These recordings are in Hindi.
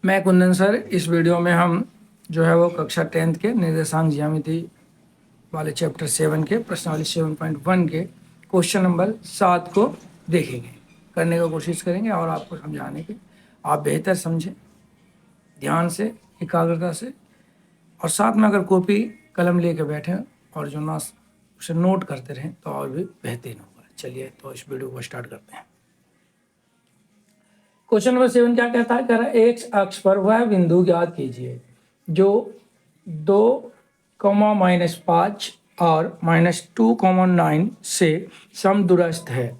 मैं कुंदन सर। इस वीडियो में हम जो है वो कक्षा 10th के निर्देशांक ज्यामिति वाले चैप्टर 7 के प्रश्नावली 7.1 के क्वेश्चन नंबर 7 को देखेंगे, करने का कोशिश करेंगे और आपको समझाने के आप बेहतर समझें, ध्यान से, एकाग्रता से, और साथ में अगर कॉपी कलम लेके बैठें और जो ना उसे नोट करते रहें तो और भी बेहतरीन होगा। चलिए तो इस वीडियो को स्टार्ट करते हैं। क्वेश्चन नंबर 7 क्या कहता है? कह रहा है एक्स अक्ष पर वह बिंदु ज्ञात कीजिए जो 2, -5 और -2, 9 से समदूरस्थ है।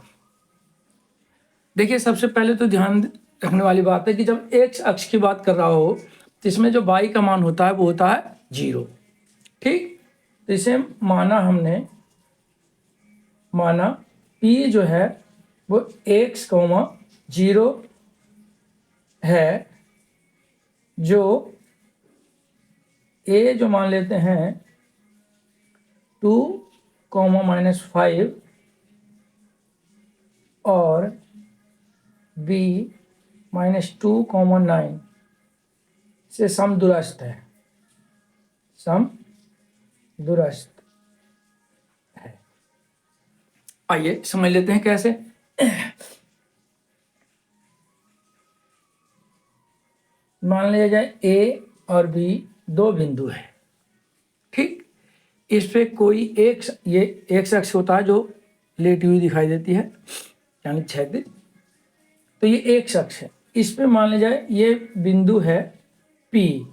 देखिए, सबसे पहले तो ध्यान रखने वाली बात है कि जब एक्स अक्ष की बात कर रहा हो तो इसमें जो y का मान होता है वो होता है 0। ठीक, तो इसे माना p जो है वो x, 0 है, जो a जो मान लेते हैं 2, -5 और b -2, 9 से समदूरस्थ है। समदूरस्थ है। आइए समझ लेते हैं कैसे। मान लिया जाए a और b दो बिंदु है। ठीक, इस पे कोई ये एक्स अक्ष होता है जो लेटी हुई दिखाई देती है, यानी क्षैतिज, तो ये एक्स अक्ष है। इस पे मान लिया जाए ये बिंदु है P।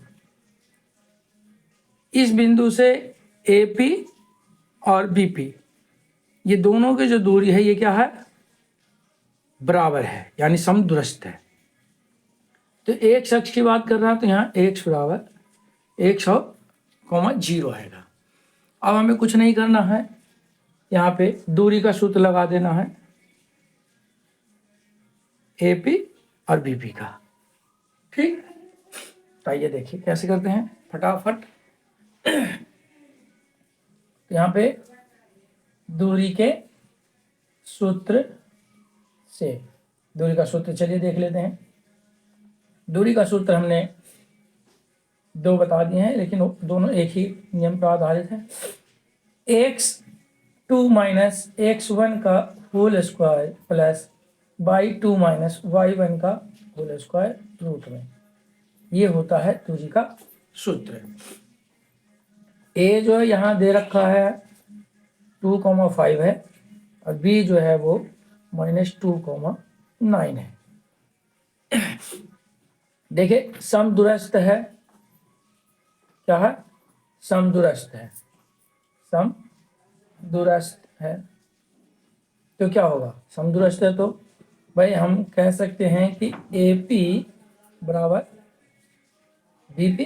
इस बिंदु से AP और BP, ये दोनों की जो दूरी है ये क्या है? बराबर है, यानी समदूरस्थ है। तो एक्स अक्ष की बात कर रहा है तो यहाँ x बराबर 100,0 आएगा। अब हमें कुछ नहीं करना है, यहाँ पे दूरी का सूत्र लगा देना है AP और BP का। ठीक, तो आइए देखिए कैसे करते हैं फटाफट। तो यहाँ पे दूरी के सूत्र से, दूरी का सूत्र चलिए देख लेते हैं। दूरी का सूत्र हमने दो बता दिए हैं, लेकिन दोनों एक ही नियम पर आधारित है। x2 - x1 का whole square plus y2 - y1 का होल स्क्वायर रूट में, ये होता है दूरी का सूत्र। a जो है यहाँ दे रखा है 2,5 है और b जो है वो -2, 9 है। देखिए समदूरस्थ है, क्या है? समदूरस्थ है। समदूरस्थ है तो क्या होगा? समदूरस्थ है तो भाई हम कह सकते हैं कि AP बराबर BP,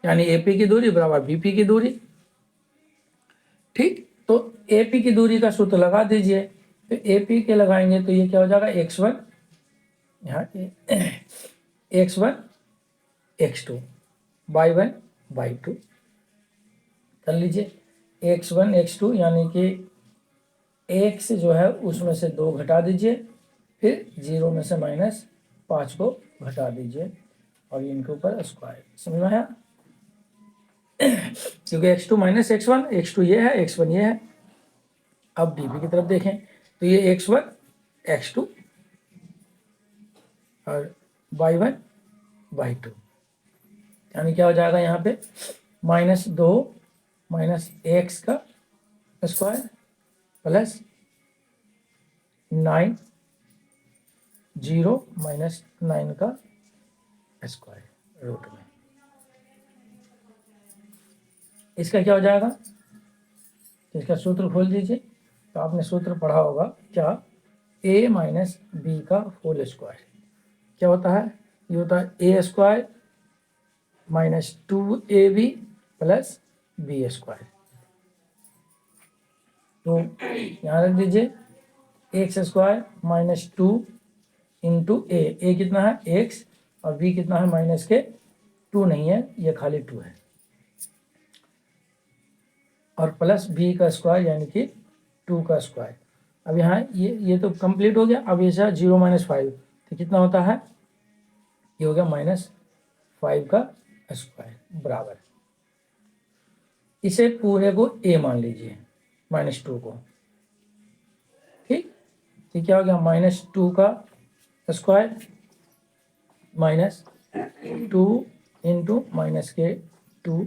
यानी AP की दूरी बराबर BP की दूरी। ठीक, तो AP की दूरी का सूत्र लगा दीजिए। तो AP के लगाएंगे तो ये क्या हो जाएगा? x1, यहाँ x1 x2, y1 y2 कर लीजिए। x1 x2 यानी कि x जो है उसमें से 2 घटा दीजिए, फिर 0 में से -5 को घटा दीजिए और इनके ऊपर स्क्वायर। समझ में आया? क्योंकि x2 - x1, x2 ये है, x1 ये है। अब dp की तरफ देखें तो ये x1 x2 और y1 y2, यानी क्या हो जाएगा यहाँ पे? -2 -x का स्क्वायर प्लस 9, 0 -9 का स्क्वायर रूट में। इसका क्या हो जाएगा? इसका सूत्र खोल दीजिए तो आपने सूत्र पढ़ा होगा क्या? a - b का होल स्क्वायर क्या होता है? ये होता है a square -2ab plus b square. तो यहाँ रख दीजिए एक्स स्क्वायर -2 इंटू a कितना है? x, और b कितना है? -2 नहीं है, ये खाली 2 है, और प्लस b का स्क्वायर यानी कि 2 का स्क्वायर। अब यहाँ ये तो कंप्लीट हो गया। अब ये 0 - 5 तो कितना होता है? ये हो गया 5 का स्क्वायर बराबर, इसे पूरे को a मान लीजिए -2 को, ठीक। तो क्या हो गया -2 का square -2 into -2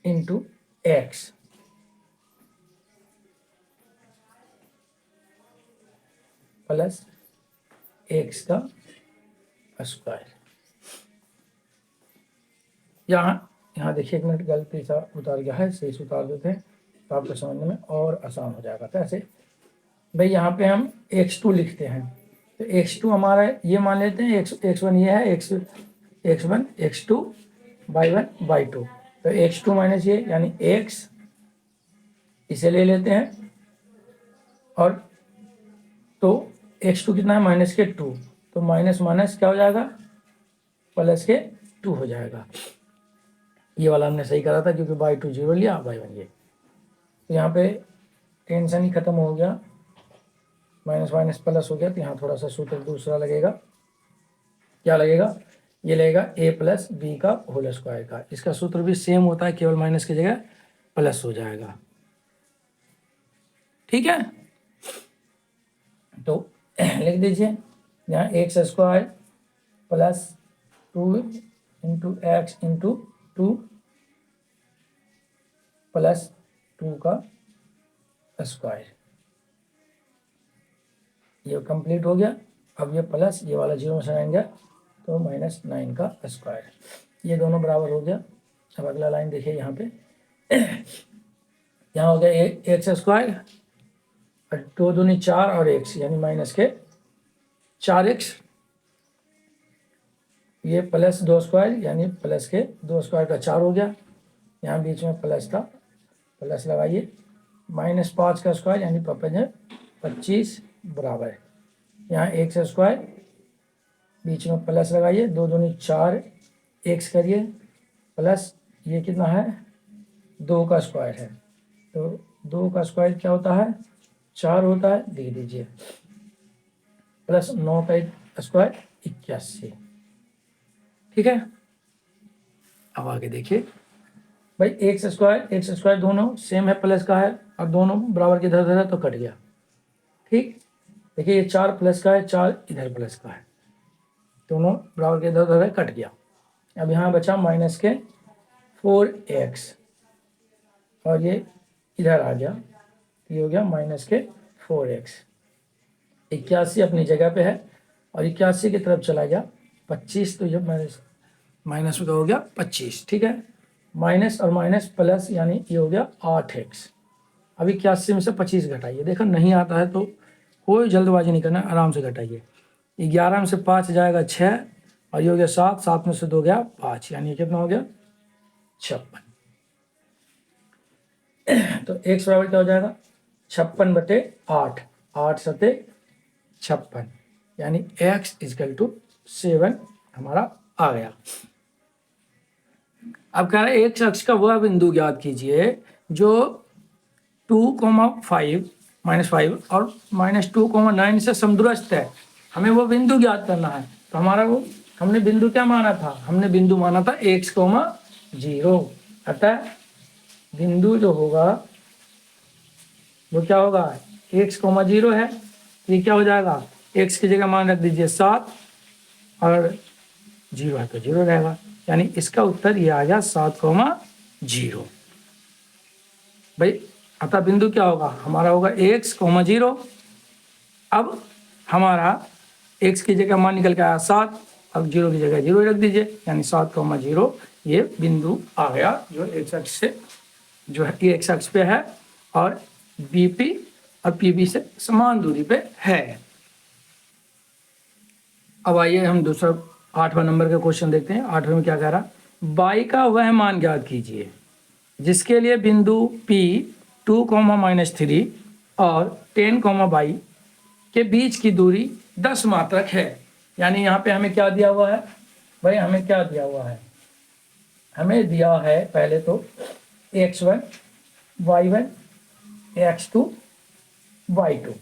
into x plus x का स्क्वायर। यहाँ देखिए एक मिनट गलती सा उतार गया है, सही से उतार देते हैं तो आपको समझने में और आसान हो जाएगा। कैसे भाई, यहाँ पे हम x2 लिखते हैं, तो x2 हमारा ये मान लेते हैं, x1 ये है, x1 x2 y1 y2, तो x2 माइनस ये यानी x, इसे ले लेते हैं, और तो x2 कितना है -2, तो माइनस माइनस क्या हो जाएगा +2 हो जाएगा। ये वाला हमने सही करा था क्योंकि y2 0 लिया, y1 ये, तो यहाँ पे टेंशन ही खत्म हो गया, माइनस माइनस प्लस हो गया। तो यहाँ थोड़ा सा सूत्र दूसरा लगेगा, क्या लगेगा, ये लगेगा a प्लस बी का होल स्क्वायर का। इसका सूत्र भी सेम होता है, केवल माइनस की जगह प्लस हो जाएगा, ठीक है। तो लिख दीजिए यहाँ x square plus 2 into x into 2 plus 2 का स्क्वायर, ये कंप्लीट हो गया। अब ये प्लस ये वाला 0 से आएंगे तो -9 का स्क्वायर, ये दोनों बराबर हो गया। अब अगला लाइन देखिए यहाँ पे, यहाँ हो गया एक्स स्क्वायर, 2 दूनी 4 और x यानी -4x, ये प्लस 2 स्क्वायर यानी +2 स्क्वायर का 4 हो गया। यहाँ बीच में प्लस था, प्लस लगाइए, -5 का स्क्वायर यानी 25 बराबर। यहाँ एक्स स्क्वायर, बीच में प्लस लगाइए, 2 दूनी 4 x करिए, प्लस ये कितना है 2 का स्क्वायर है, तो 2 का स्क्वायर क्या होता है 4 होता है, लिख दीजिए, प्लस 9 का स्क्वायर 81, ठीक है। अब आगे देखिए भाई, एक्स स्क्वायर दोनों सेम है, प्लस का है, और दोनों बराबर के इधर उधर है तो कट गया, ठीक। देखिए ये 4 प्लस का है, 4 इधर प्लस का है, दोनों बराबर के इधर उधर है, कट गया। अब यहाँ बचा -4x, और ये इधर आ गया, ये हो गया -4x। 81 अपनी जगह पे है, और 81 की तरफ चला गया 25, तो ये माइनस का हो गया 25, ठीक है। माइनस और माइनस प्लस यानी ये हो गया 8x। अब 81 में से 25 घटाइए, देखो नहीं आता है तो कोई जल्दबाजी नहीं करना, आराम से घटाइए। 11 में से 5 जाएगा 6, और ये हो गया 7, 7 में से 2 गया 5, यानी कितना हो गया 56। तो x बराबर क्या हो जाएगा 56/8, 8 सते 56, यानी x = 7 हमारा आ गया। अब कह रहे हैं एक्स अक्ष का वह बिंदु ज्ञात कीजिए जो 2,5 -5 और -2,9 से समदूरस्थ है। हमें वो बिंदु ज्ञात करना है, तो हमारा वो हमने बिंदु क्या माना था, हमने बिंदु माना था x, 0। अतः बिंदु जो होगा वो क्या होगा, x, 0 है, तो ये क्या हो जाएगा, x की जगह मान रख दीजिए 7, और 0 है तो 0 रहेगा, यानी इसका उत्तर ये आ गया 7,0। भाई अतः बिंदु क्या होगा, हमारा होगा x, 0। अब हमारा x की जगह मान निकल के आया 7, अब 0 की जगह 0 रख दीजिए, यानी 7,0 ये बिंदु आ गया जो x अक्ष से, जो है ये x अक्ष पे है, और BP और PB से समान दूरी पे है। अब आइए हम दूसरा 8वां नंबर का क्वेश्चन देखते हैं। 8वें में क्या कह रहा, y का वह मान ज्ञात कीजिए जिसके लिए बिंदु P 2,-3 और 10, के बीच की दूरी 10 मात्रक है। यानी यहाँ पे हमें क्या दिया हुआ है भाई, हमें क्या दिया हुआ है, हमें दिया है पहले तो x1 y1 x2 y2।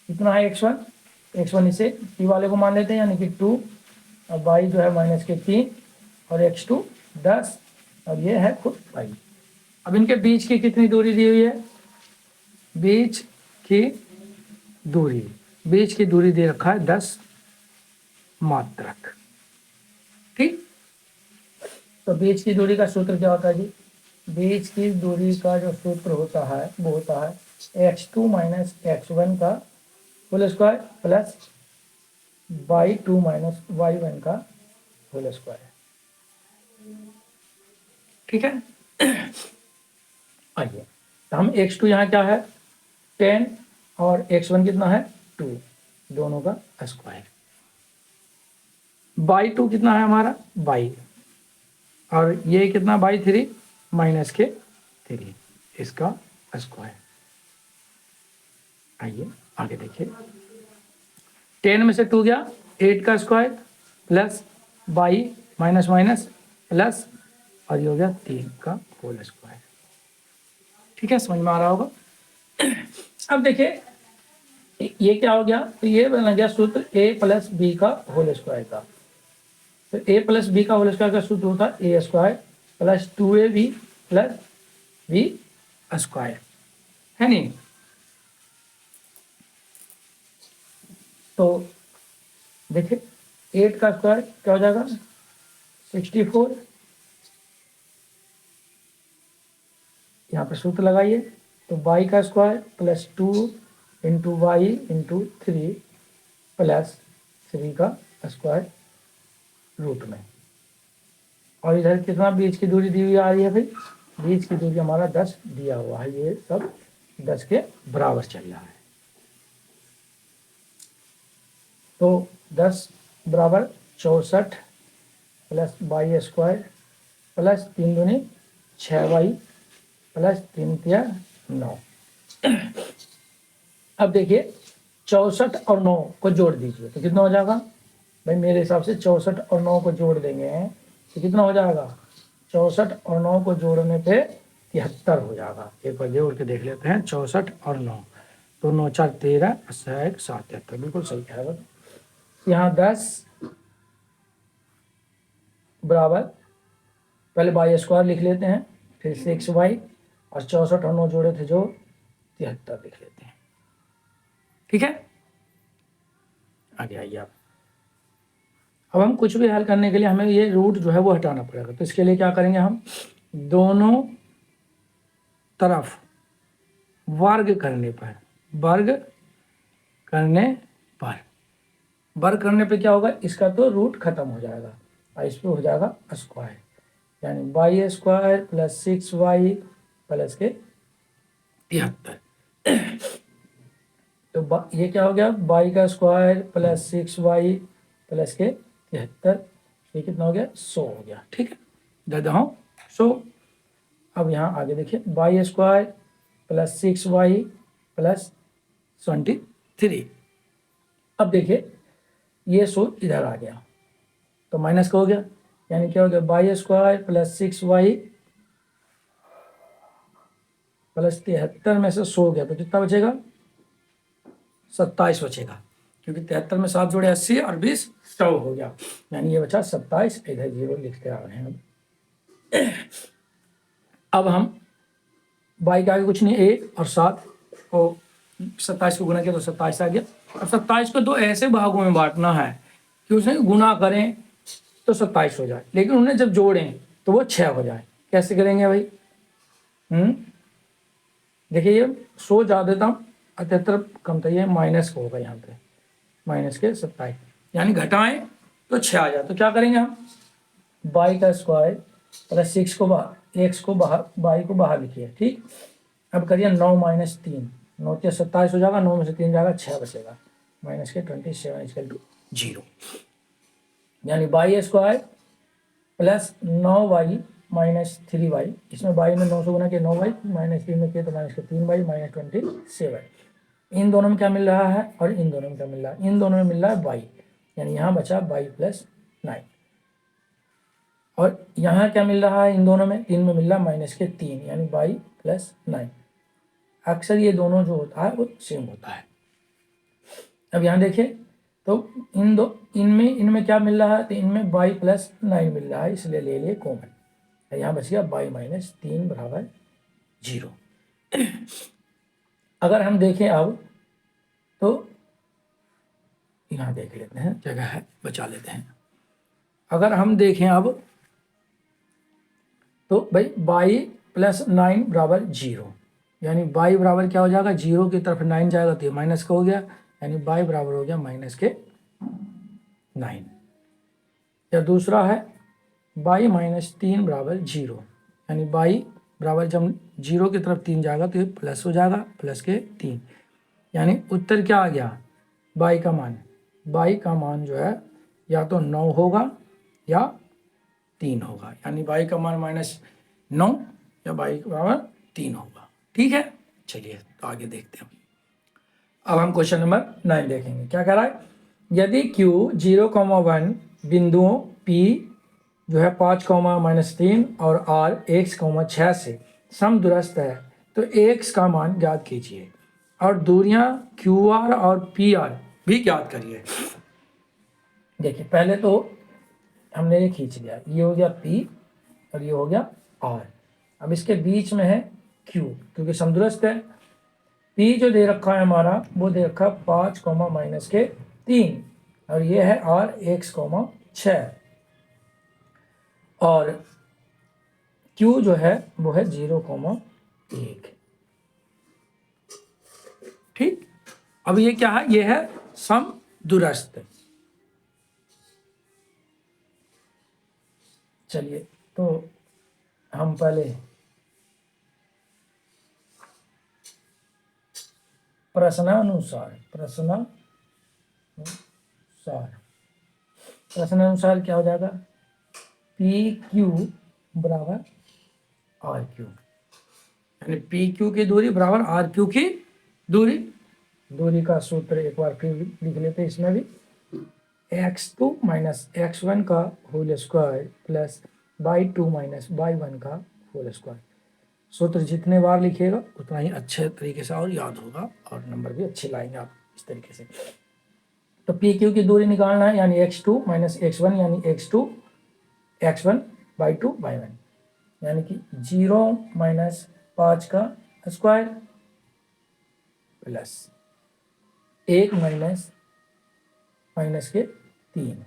कितना है x1 इसे p वाले को मान लेते हैं, यानी कि 2 और y जो है माइनस के 3 और x2 10 और ये है खुद y। अब इनके बीच की कितनी दूरी दी हुई है? बीच की दूरी दे रखा है 10 मात्रक। ठीक, तो बीच की दूरी का सूत्र क्या होता है जी? बीच की दूरी का जो सूत्र होता है वो होता है x2 माइनस x1 का whole square plus y2 minus y1 का होल स्क्वायर। ठीक है, आइए तो हम x2 यहाँ क्या है 10 और x1 कितना है 2, दोनों का स्क्वायर। y2 कितना है हमारा y, और ये कितना y3 माइनस के 3, इसका स्क्वायर। आइए आगे देखिए, 10 में से 2 गया 8 का square plus y minus minus plus और ये हो गया 3 का होल स्क्वायर। ठीक है, समझ में आ रहा होगा। अब देखिए ये क्या हो गया, तो ये बन गया सूत्र a प्लस बी का होल स्क्वायर का। तो a प्लस बी का होल स्क्वायर का सूत्र होता है A square plus 2ab plus B square, है नहीं? तो देखिए 8 का स्क्वायर क्या हो जाएगा 64, यहाँ पर सूत्र लगाइए तो y का square plus 2 into Y into 3 plus 3 का स्क्वायर रूट में, और इधर कितना बीच की दूरी दी हुई आ रही है भाई? बीच की दूरी हमारा 10 दिया हुआ है, ये सब 10 के बराबर चल रहा है। तो 10 बराबर 64 प्लस y स्क्वायर प्लस 3 दूनी 6y प्लस 3 तिया 9। अब देखिए 64 और 9 को जोड़ दीजिए तो कितना हो जाएगा भाई? मेरे हिसाब से 64 और 9 को जोड़ देंगे तो कितना हो जाएगा? 64 और 9 को जोड़ने पे 73 हो जाएगा। एक बार जोड़ के देख लेते हैं, 64 और 9, तो 9 4 13 1 7 73, बिल्कुल सही है। यहाँ 10 बराबर पहले y स्क्वायर लिख लेते हैं, फिर 6y और 64 और 9 जोड़े थे जो 73 लिख लेते हैं। ठीक है, आगे आइए आप। अब हम कुछ भी हल करने के लिए हमें ये रूट जो है वो हटाना पड़ेगा, तो इसके लिए क्या करेंगे, हम दोनों तरफ वर्ग करने पे क्या होगा, इसका तो रूट खत्म हो जाएगा और इस पर हो जाएगा स्क्वायर, यानी y square plus 6y plus के 73। तो ये क्या हो गया, y का स्क्वायर प्लस 6y प्लस के 73, ये कितना हो गया 100 हो गया। ठीक है, दे दो 100। अब यहाँ आगे देखिए y square plus 6y plus 23। अब देखिए ये 100 इधर आ गया तो माइनस का हो गया, यानी क्या हो गया y square plus 6y plus 73 में से 100 गया तो कितना बचेगा 27 बचेगा, क्योंकि 73 में 7 जोड़े 80 और 20 100 हो गया, यानी ये बचा 27। इधर 0 लिखते आ रहे हैं। अब हम y के आगे कुछ नहीं, 1 और 7 को 27 को गुना किया तो 27 आ गया। और 27 को 2 ऐसे भागों में बांटना है कि उसमें गुना करें तो 27 हो जाए, लेकिन उन्हें जब जोड़ें तो वो 6 हो जाए। कैसे करेंगे भाई? देखिए ये 100 ज़्यादा था, 73 कम था, ये माइनस को होगा यहाँ पे, माइनस के 27, यानी घटाएं तो 6 आ जाए। तो क्या करेंगे हम, y का स्क्वायर प्लस 6 को बाहर, x को बाहर, y को बाहर लिखिए। ठीक, अब करिए 9 माइनस 3, 9 के 27 हो जाएगा, 9 में से 3 जाएगा 6 बचेगा, माइनस के 27 इक्वल टू 0, यानी y square plus 9y minus 3y, इसमें y में 9 से गुना किया 9y, माइनस 3 में किया तो माइनस के 3y माइनस 27। इन दोनों में क्या मिल रहा है और इन दोनों में क्या मिल रहा है? इन दोनों में मिल रहा है y, यानी यहाँ बचा y प्लस 9, और यहाँ क्या मिल रहा है इन दोनों में? इनमें मिल रहा है माइनस के 3, यानी y प्लस 9। अक्सर ये दोनों जो होता है वो सेम होता है। अब यहाँ देखिए तो इनमें क्या मिल रहा है, तो इनमें बाई प्लस 9 मिल रहा है, इसलिए ले लिए कॉमन। यहाँ बच गया बाई माइनस 3 बराबर 0। अगर हम देखें अब तो यहाँ देख लेते हैं, जगह है बचा लेते हैं। अगर हम देखें अब तो भाई बाई प्लस 9 बराबर 0, यानी बाई बराबर क्या हो जाएगा, 0 की तरफ 9 जाएगा तो ये माइनस का हो गया, यानी बाई बराबर हो गया माइनस के 9। या दूसरा है बाई माइनस 3 बराबर 0, यानी बाई बराबर जब 0 की तरफ 3 जाएगा तो ये प्लस हो जाएगा, प्लस के 3, यानी उत्तर क्या आ गया, बाई का मान जो है या तो 9 होगा या 3 होगा, यानी बाई का मान -9 या बाई बराबर 3 होगा। ठीक है, चलिए तो आगे देखते हैं। अब हम क्वेश्चन नंबर 9 देखेंगे, क्या कह रहा है, यदि Q 0,1 बिंदुओं P जो है 5,-3 और R 1,6 से समदूरस्थ है तो x का मान ज्ञात कीजिए और दूरियां QR और PR भी ज्ञात करिए। देखिए पहले तो हमने ये खींच लिया, ये हो गया P और ये हो गया R। अब इसके बीच में है Q, क्योंकि समदूरस्थ है। P जो दे रखा है हमारा, वो दे रखा 5,-3 और ये है R 1,6 और Q जो है वो है 0,1। ठीक, अब ये क्या है, ये है समदूरस्थ। चलिए तो हम पहले प्रश्नानुसार क्या हो जाएगा, पी क्यू बराबर आर क्यू, यानी पी क्यू की दूरी बराबर आर क्यू की दूरी का सूत्र एक बार फिर लिख लेते हैं इसमें भी, x2 माइनस x1 का whole square plus y2 minus y1 का होल स्क्वायर। सूत्र जितने बार लिखिएगा उतना ही अच्छे तरीके से और याद होगा और नंबर भी अच्छे लाएंगे आप इस तरीके से। तो पी क्यू की दूरी निकालना है, यानी x2 माइनस x1 यानी x2 x1 y2 y1, यानी कि 0 माइनस 5 का स्क्वायर प्लस 1 माइनस के 3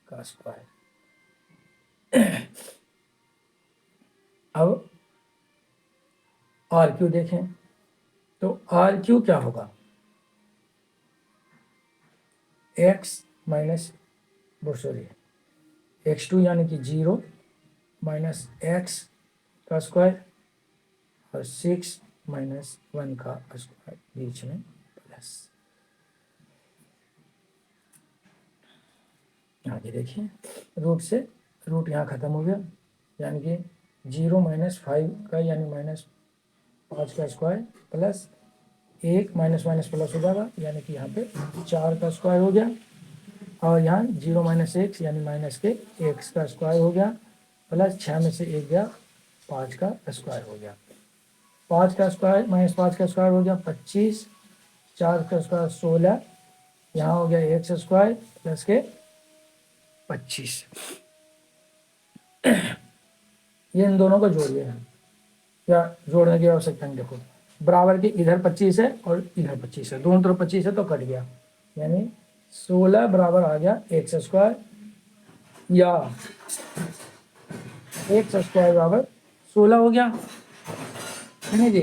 का स्क्वायर। अब आर क्यू देखें तो आर क्यू क्या होगा, एक्स माइनस x2 यानी कि 0 माइनस एक्स का स्क्वायर और 6 माइनस 1 का स्क्वायर बीच में प्लस। आगे देखिए, रूट यहाँ खत्म हो गया, यानी कि 0 माइनस 5 का यानी -5 का स्क्वायर प्लस 1 माइनस प्लस हो जाएगा, यानी कि यहाँ पे 4 का स्क्वायर हो गया और यहाँ 0 माइनस एक्स यानी माइनस के एक्स का स्क्वायर हो गया प्लस 6 में से 1 गया 5 का स्क्वायर हो गया। 5 का स्क्वायर माइनस 5 का स्क्वायर हो गया 25, 4 का स्क्वायर 16, यहाँ हो गया एक्स स्क्वायर प्लस के 25। ये इन दोनों को जोड़िए, क्या जोड़ने की आवश्यकता नहीं। देखो बराबर के इधर 25 है और इधर 25 है, दोनों तरफ 25 है तो कट गया, यानी 16 बराबर आ गया एक्स स्क्वायर, या एक्स स्क्वायर बराबर 16 हो गया है ना जी।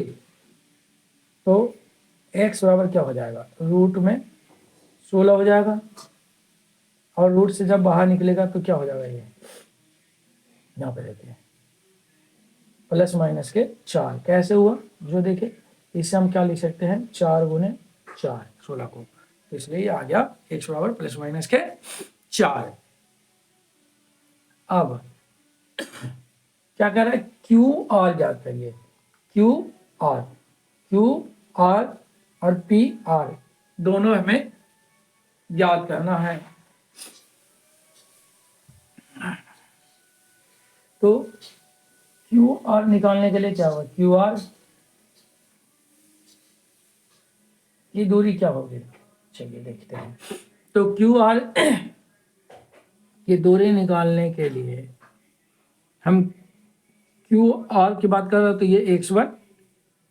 तो x बराबर क्या हो जाएगा, रूट में 16 हो जाएगा और रूट से जब बाहर निकलेगा तो क्या हो जाएगा, ये यहाँ पे देखिए प्लस माइनस के 4। कैसे हुआ जो देखे, इससे हम क्या लिख सकते हैं, 4 गुने 4 16 को, तो इसलिए ये आ गया x बराबर प्लस माइनस के 4। अब क्या कह रहा है, क्यू आर ज्ञात करिए, क्यू आर और पी आर दोनों हमें ज्ञात करना है। तो क्यू आर निकालने के लिए क्या होगा, क्यू आर की दूरी क्या होगी, चलिए देखते हैं। तो क्यू आर की दूरी निकालने के लिए हम क्यू आर की बात कर रहे हो, तो ये x1,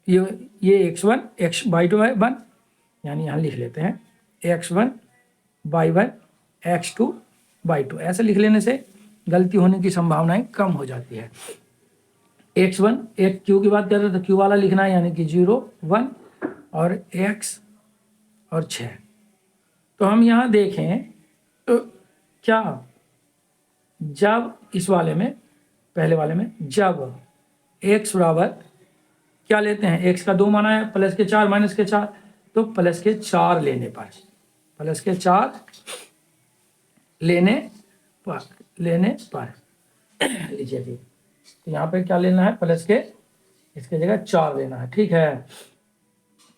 ये x1 x/2 है 1, यानी यहाँ लिख लेते हैं x1/1 x2/2। ऐसे लिख लेने से गलती होने की संभावनाएं कम हो जाती है। x1 एक q की बात कर रहे हो तो q वाला लिखना है, यानी कि 0 1 और x और 6। तो हम यहाँ देखें तो क्या जब इस वाले में, पहले वाले में, जब x बराबर क्या लेते हैं, x का 2 माना है, प्लस के 4 माइनस के 4, तो प्लस के 4 लेने पर, प्लस के 4 लेने पर लीजिए जी, तो यहाँ पे क्या लेना है, प्लस के, इसके जगह 4 लेना है। ठीक है,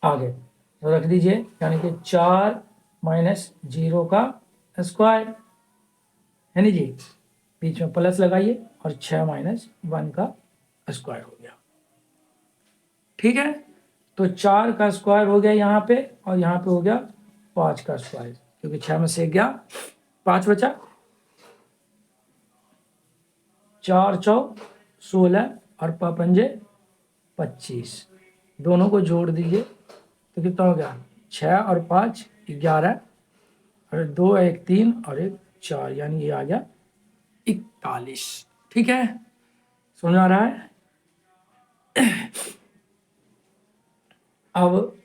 आगे तो रख दीजिए, यानी कि 4 माइनस 0 का स्क्वायर, है नी जी, बीच में प्लस लगाइए, और 6 माइनस 1 का स्क्वायर हो गया। ठीक है, तो 4 का स्क्वायर हो गया यहाँ पे, और यहाँ पे हो गया 5 का स्क्वायर, क्योंकि 6 में से गया 5 बचा, 4 चौ 16 और 5 25, दोनों को जोड़ दीजिए तो कितना हो गया, 6 और 5 11, और 2 1 3 और 1 4, यानी ये आ गया 41। ठीक है, समझ आ रहा है। अब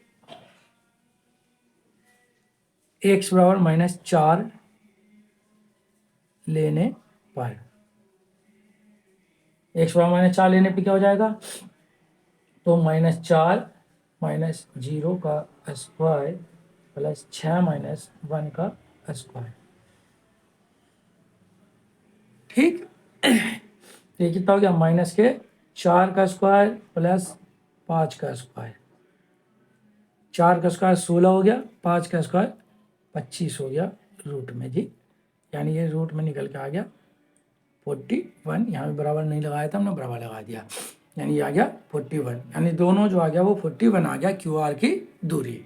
x बराबर -4 लेने पर, x बराबर -4 लेने पर क्या हो जाएगा, तो -4 माइनस 0 का स्क्वायर प्लस 6 माइनस 1 का स्क्वायर। ठीक, ये कितना हो गया, माइनस के 4 का स्क्वायर प्लस 5 का स्क्वायर, 4 का स्क्वायर 16 हो गया, 5 का स्क्वायर 25 हो गया रूट में जी, यानी ये रूट में निकल के आ गया 41। यहाँ भी बराबर नहीं लगाया था हमने, बराबर लगा दिया, यानी ये आ गया 41, यानी दोनों जो आ गया वो 41 आ गया क्यू आर की दूरी।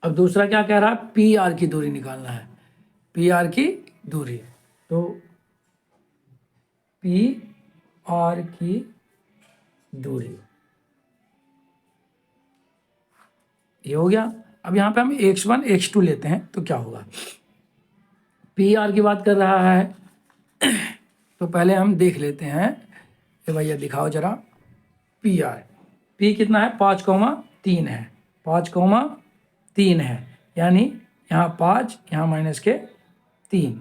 अब दूसरा क्या कह रहा है, पी आर की दूरी निकालना है, पी आर की दूरी, तो पी आर की दूरी ये हो गया। अब यहाँ पे हम x1 x2 लेते हैं तो क्या होगा, पी आर की बात कर रहा है, तो पहले हम देख लेते हैं कि भैया दिखाओ जरा पी आर, पी कितना है, 5,3 है, 5,3 है, यानी यहाँ 5, यहाँ माइनस के 3।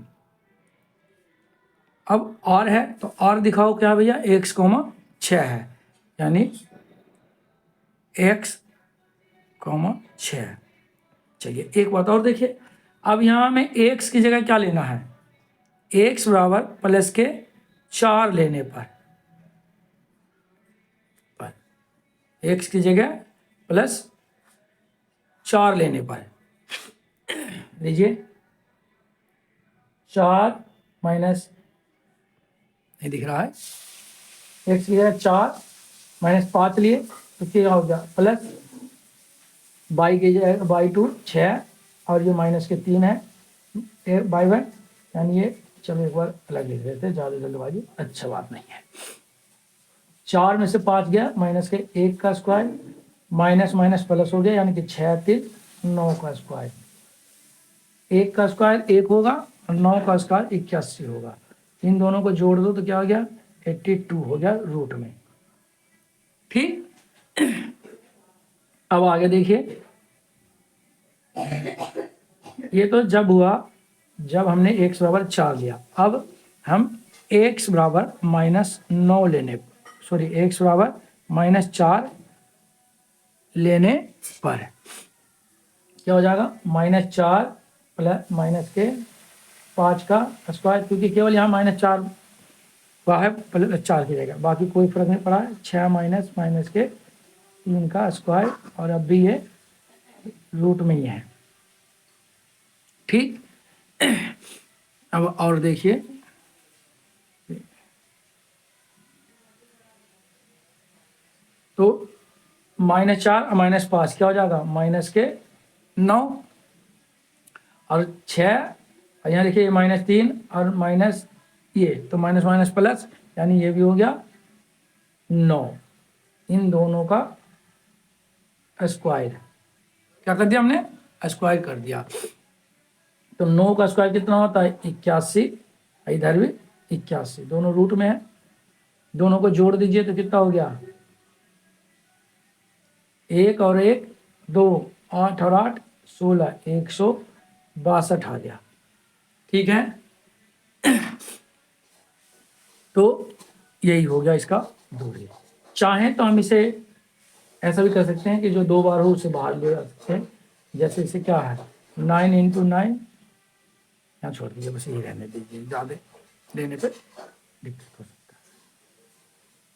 अब आर है, तो आर दिखाओ क्या भैया, x, 6 है, यानी x, 6। चलिए एक बात और देखिए, अब यहाँ हमें x की जगह क्या लेना है, x बराबर प्लस के 4 लेने पर x की जगह प्लस 4 लेने पर लीजिए, 4 माइनस, नहीं दिख रहा है, x की जगह 4 माइनस 5 लिए तो क्या हो गया, प्लस बाई की जगह बाई 2 6, और ये माइनस के 3 है बाई 1, यानी ये, चलो एक बार अलग लिख देते हैं, ज़्यादा जल्दबाजी अच्छा बात नहीं है। 4 में से 5 गया, माइनस के 1 का स्क्वायर, माइनस माइनस प्लस हो गया, यानी कि 6 3 9 का स्क्वायर, 1 का स्क्वायर 1 होगा और 9 का स्क्वायर 81 होगा, इन दोनों को जोड़ दो तो क्या हो गया, 82 हो गया रूट में। ठीक, अब आगे देखिए, ये तो जब हुआ जब हमने x बराबर 4 लिया, अब हम x बराबर -9 लेने, सॉरी x बराबर -4 लेने पर क्या हो जाएगा, -4 प्लस माइनस के 5 का स्क्वायर, क्योंकि केवल यहाँ -4 हुआ है, प्लस 4 की जगह, बाकी कोई फर्क नहीं पड़ा है, 6 माइनस के 3 का स्क्वायर, और अब भी ये रूट में ही है। ठीक, अब और देखिए, तो -4 और -5 क्या हो जाएगा, -9, और 6, यहाँ देखिए -3 और माइनस ये, तो माइनस माइनस प्लस, यानी ये भी हो गया 9। इन दोनों का स्क्वायर क्या कर दिया हमने, स्क्वायर कर दिया। तो 9 का स्क्वायर कितना होता है 81, इधर भी 81, दोनों रूट में है, दोनों को जोड़ दीजिए तो कितना हो गया 1 और 1 2, 8 और 8 16, 162 आ गया। ठीक है, तो यही हो गया इसका दूरी। चाहें तो हम इसे ऐसा भी कर सकते हैं कि जो 2 बार हो उसे बाहर ले आ सकते हैं। जैसे इसे क्या है 9 × 9, यहाँ छोड़ दीजिए, बस यही रहने दीजिए, ज़्यादा देने पे दिक्कत हो सकता है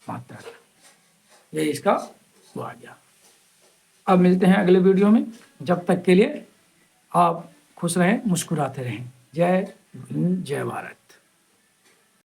मात्रा का। यही इसका वो आ गया। अब मिलते हैं अगले वीडियो में, जब तक के लिए आप खुश रहें, मुस्कुराते रहें। जय हिंद, जय भारत।